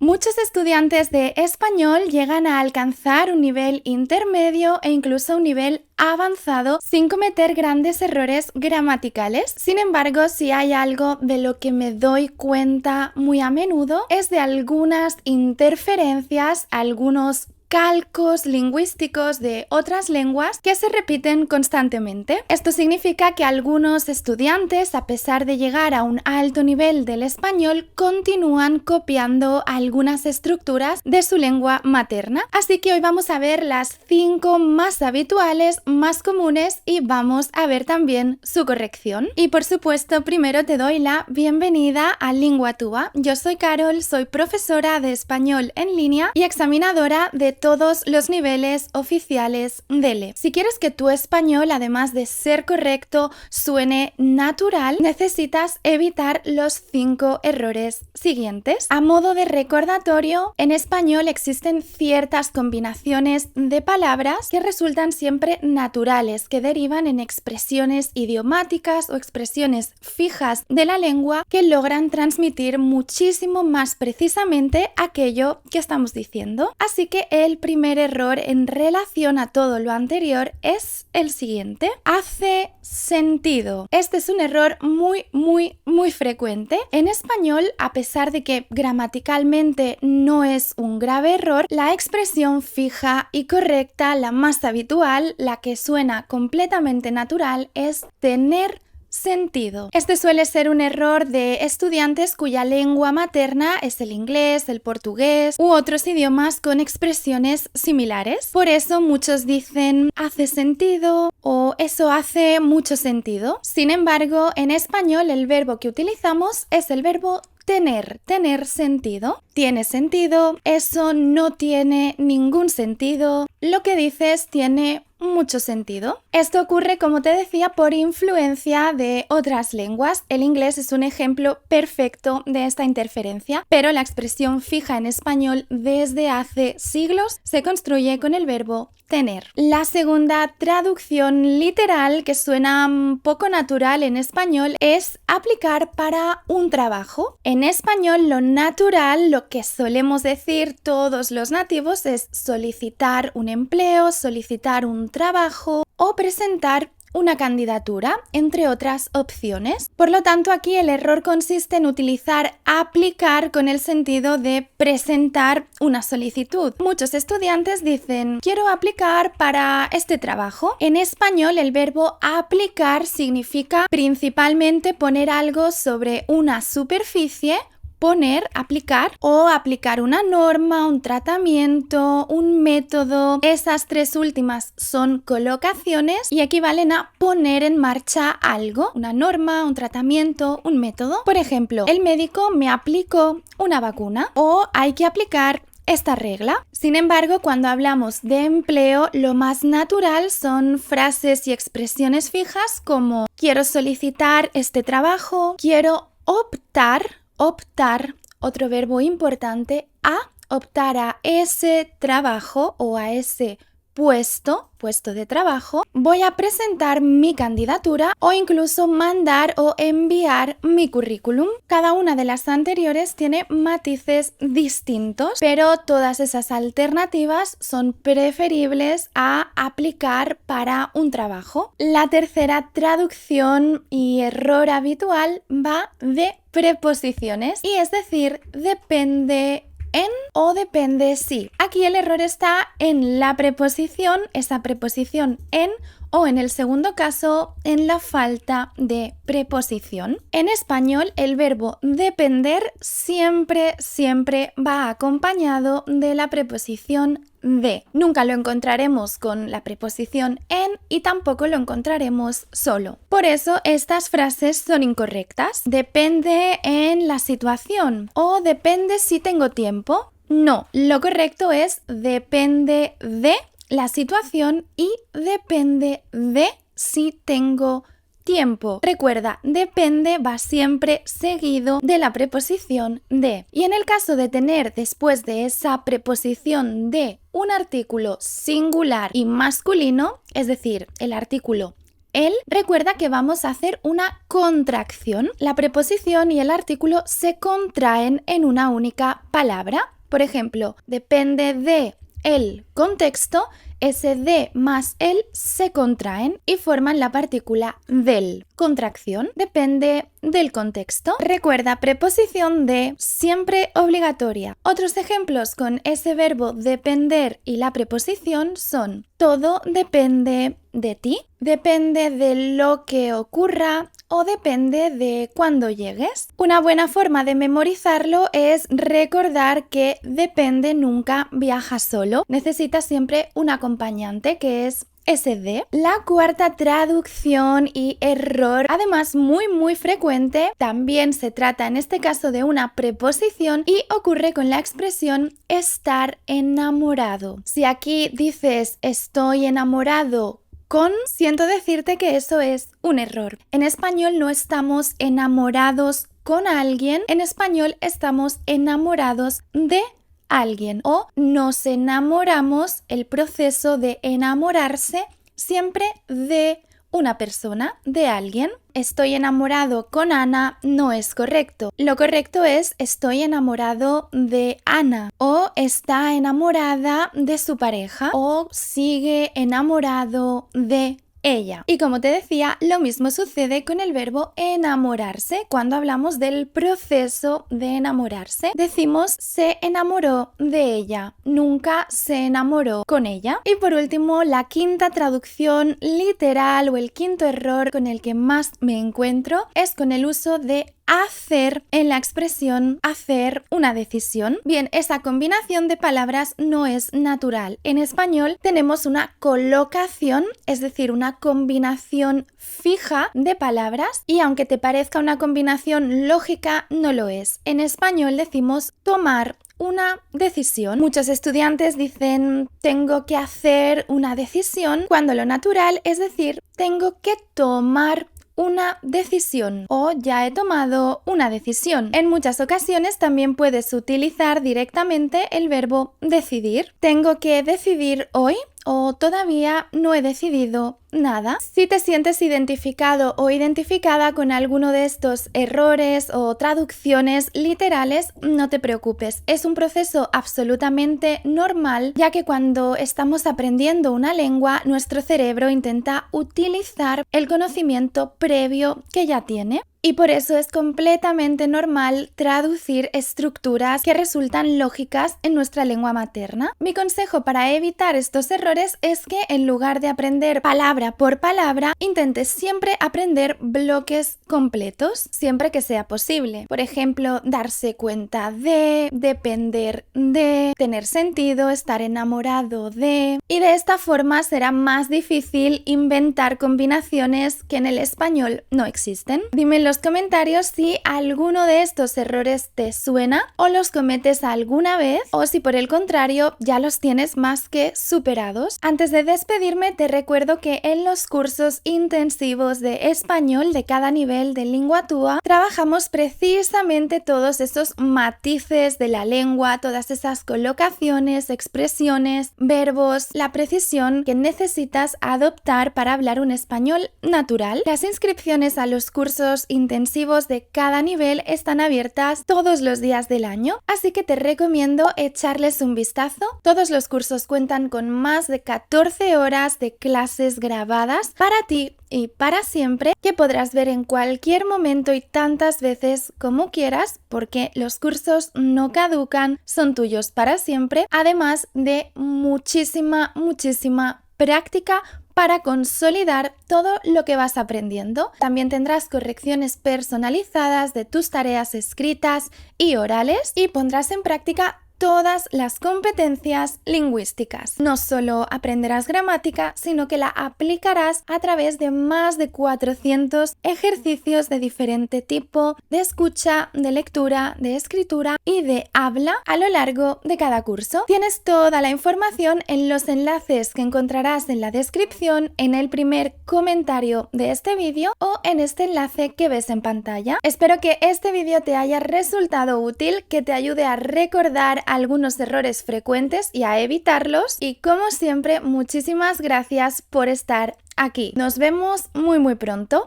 Muchos estudiantes de español llegan a alcanzar un nivel intermedio e incluso un nivel avanzado sin cometer grandes errores gramaticales. Sin embargo, si hay algo de lo que me doy cuenta muy a menudo es de algunas interferencias, algunos calcos lingüísticos de otras lenguas que se repiten constantemente. Esto significa que algunos estudiantes, a pesar de llegar a un alto nivel del español, continúan copiando algunas estructuras de su lengua materna. Así que hoy vamos a ver las 5 más habituales, más comunes y vamos a ver también su corrección. Y por supuesto, primero te doy la bienvenida a LinguaTua. Yo soy Carol, soy profesora de español en línea y examinadora de todos los niveles oficiales de LE. Si quieres que tu español, además de ser correcto, suene natural, necesitas evitar los 5 errores siguientes. A modo de recordatorio, en español existen ciertas combinaciones de palabras que resultan siempre naturales, que derivan en expresiones idiomáticas o expresiones fijas de la lengua que logran transmitir muchísimo más precisamente aquello que estamos diciendo. Así que el primer error en relación a todo lo anterior es el siguiente. Hace sentido. Este es un error muy frecuente. En español, a pesar de que gramaticalmente no es un grave error, la expresión fija y correcta, la más habitual, la que suena completamente natural, es tener sentido. Este suele ser un error de estudiantes cuya lengua materna es el inglés, el portugués u otros idiomas con expresiones similares. Por eso muchos dicen hace sentido o eso hace mucho sentido. Sin embargo, en español el verbo que utilizamos es el verbo tener sentido. Tiene sentido, eso no tiene ningún sentido, lo que dices tiene mucho sentido. Esto ocurre, como te decía, por influencia de otras lenguas. El inglés es un ejemplo perfecto de esta interferencia, pero la expresión fija en español desde hace siglos se construye con el verbo tener. La segunda traducción literal, que suena poco natural en español, es aplicar para un trabajo. En español, lo natural, lo que solemos decir todos los nativos, es solicitar un empleo, solicitar un trabajo o presentar una candidatura, entre otras opciones. Por lo tanto, aquí el error consiste en utilizar aplicar con el sentido de presentar una solicitud. Muchos estudiantes dicen, quiero aplicar para este trabajo. En español, el verbo aplicar significa principalmente poner algo sobre una superficie, poner, aplicar o aplicar una norma, un tratamiento, un método. Esas 3 últimas son colocaciones y equivalen a poner en marcha algo, una norma, un tratamiento, un método. Por ejemplo, el médico me aplicó una vacuna o hay que aplicar esta regla. Sin embargo, cuando hablamos de empleo, lo más natural son frases y expresiones fijas como quiero solicitar este trabajo, quiero optar, otro verbo importante, optar a ese trabajo o a ese puesto de trabajo, voy a presentar mi candidatura o incluso mandar o enviar mi currículum. Cada una de las anteriores tiene matices distintos, pero todas esas alternativas son preferibles a aplicar para un trabajo. La tercera traducción y error habitual va de preposiciones, y es decir, depende en o depende si. Aquí el error está en la preposición, esa preposición en, o en el segundo caso, en la falta de preposición. En español, el verbo depender siempre va acompañado de la preposición de. Nunca lo encontraremos con la preposición en y tampoco lo encontraremos solo. Por eso estas frases son incorrectas. Depende en la situación o depende si tengo tiempo. No, lo correcto es depende de la situación y depende de si tengo tiempo. Recuerda, depende va siempre seguido de la preposición de. Y en el caso de tener después de esa preposición de un artículo singular y masculino, es decir, el artículo el, recuerda que vamos a hacer una contracción. La preposición y el artículo se contraen en una única palabra. Por ejemplo, depende de el contexto, ese de más el se contraen y forman la partícula del. Contracción depende del contexto. Recuerda, preposición de siempre obligatoria. Otros ejemplos con ese verbo depender y la preposición son: todo depende de ti, depende de lo que ocurra o depende de cuándo llegues. Una buena forma de memorizarlo es recordar que depende nunca viaja solo. Necesita siempre un acompañante que es ese de. La cuarta traducción y error, además muy frecuente, también se trata en este caso de una preposición y ocurre con la expresión estar enamorado. Si aquí dices estoy enamorado con, siento decirte que eso es un error. En español no estamos enamorados con alguien, en español estamos enamorados de alguien o nos enamoramos, el proceso de enamorarse siempre de una persona, de alguien. Estoy enamorado con Ana no es correcto. Lo correcto es estoy enamorado de Ana o está enamorada de su pareja o sigue enamorado de ella. Y como te decía, lo mismo sucede con el verbo enamorarse. Cuando hablamos del proceso de enamorarse, decimos se enamoró de ella, nunca se enamoró con ella. Y por último, la quinta traducción literal o el quinto error con el que más me encuentro es con el uso de hacer en la expresión hacer una decisión. Bien, esa combinación de palabras no es natural. En español tenemos una colocación, es decir, una combinación fija de palabras y aunque te parezca una combinación lógica, no lo es. En español decimos tomar una decisión. Muchos estudiantes dicen tengo que hacer una decisión cuando lo natural es decir tengo que tomar una decisión o ya he tomado una decisión. En muchas ocasiones también puedes utilizar directamente el verbo decidir. Tengo que decidir hoy o todavía no he decidido nada. Si te sientes identificado o identificada con alguno de estos errores o traducciones literales, no te preocupes. Es un proceso absolutamente normal, ya que cuando estamos aprendiendo una lengua, nuestro cerebro intenta utilizar el conocimiento previo que ya tiene. Y por eso es completamente normal traducir estructuras que resultan lógicas en nuestra lengua materna. Mi consejo para evitar estos errores es que en lugar de aprender palabra por palabra, intentes siempre aprender bloques completos, siempre que sea posible. Por ejemplo, darse cuenta de, depender de, tener sentido, estar enamorado de... Y de esta forma será más difícil inventar combinaciones que en el español no existen. Dime en los comentarios si alguno de estos errores te suena o los cometes alguna vez o si por el contrario ya los tienes más que superados. Antes de despedirme te recuerdo que en los cursos intensivos de español de cada nivel de LinguaTua trabajamos precisamente todos esos matices de la lengua, todas esas colocaciones, expresiones, verbos, la precisión que necesitas adoptar para hablar un español natural. Las inscripciones a los cursos intensivos de cada nivel están abiertas todos los días del año, así que te recomiendo echarles un vistazo. Todos los cursos cuentan con más de 14 horas de clases grabadas para ti y para siempre, que podrás ver en cualquier momento y tantas veces como quieras, porque los cursos no caducan, son tuyos para siempre, además de muchísima práctica para consolidar todo lo que vas aprendiendo. También tendrás correcciones personalizadas de tus tareas escritas y orales y pondrás en práctica todas las competencias lingüísticas. No solo aprenderás gramática, sino que la aplicarás a través de más de 400 ejercicios de diferente tipo, de escucha, de lectura, de escritura y de habla a lo largo de cada curso. Tienes toda la información en los enlaces que encontrarás en la descripción, en el primer comentario de este vídeo o en este enlace que ves en pantalla. Espero que este vídeo te haya resultado útil, que te ayude a recordar algunos errores frecuentes y a evitarlos. Y como siempre, muchísimas gracias por estar aquí. Nos vemos muy pronto.